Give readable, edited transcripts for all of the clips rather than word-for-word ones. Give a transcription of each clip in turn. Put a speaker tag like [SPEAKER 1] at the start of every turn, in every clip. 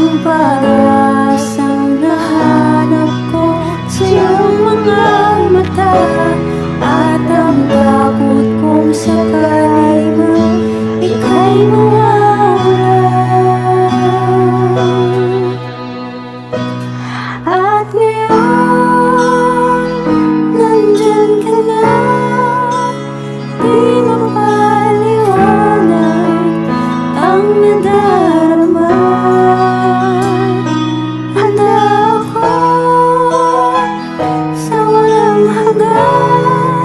[SPEAKER 1] Ang pag-asang nahanap ko sa iyong mga mata, at ang takot kong sakali man ika'y mawawala. At ngayon, nandyan ka na, di mapaliwanag ang nadarama. Handa ako sa walang hanggan,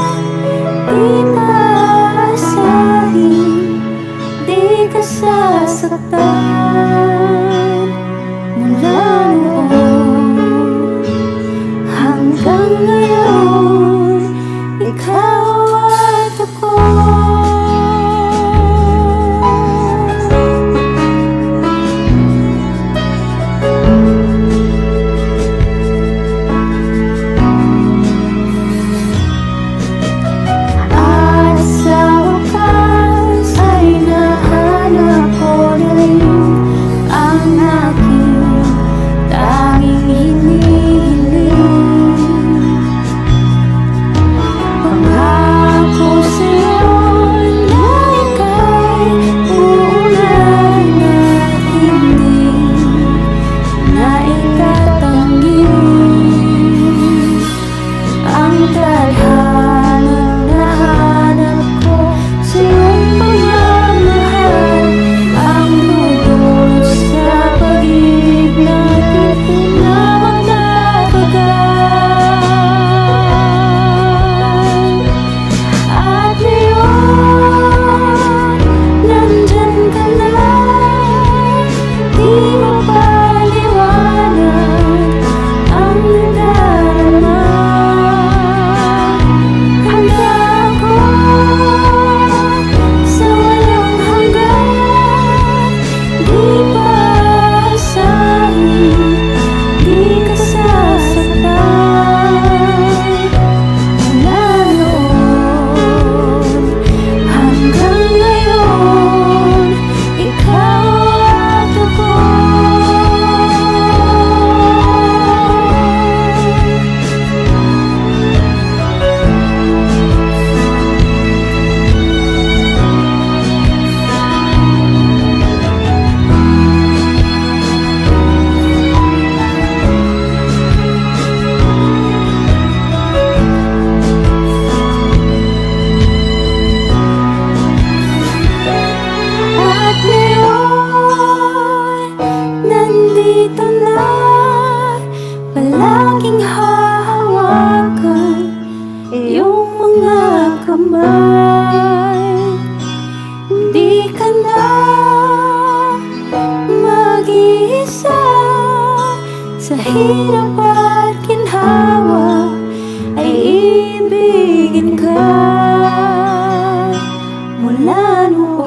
[SPEAKER 1] di maasahin, di ka sasaktan. Mula noon hanggang ngayon, ikaw at ako. At sa wakas ay nahanap ko na rin ang aking tanging hinihiling. Pangako sa'yo na ika'y uunahin at hindi na itatanggi. Ang tadhanang nahanap ko sa iyong pagmamahal, ang dudulot sa pag-ibig natin na magtatagal. At ngayon, nandyan ka na, di mapaliwanag ang nadarama. Handa ako sa walang hanggan, di paasahin, di ka sasaktan. Mula noon hanggang ngayon, ikaw at ako. At ngayon, nandito na, palaging hahawakan iyong mga kamay. Di ka na mag-iisa sa hirap at ginhawa, ay ibigin ka. Mula noon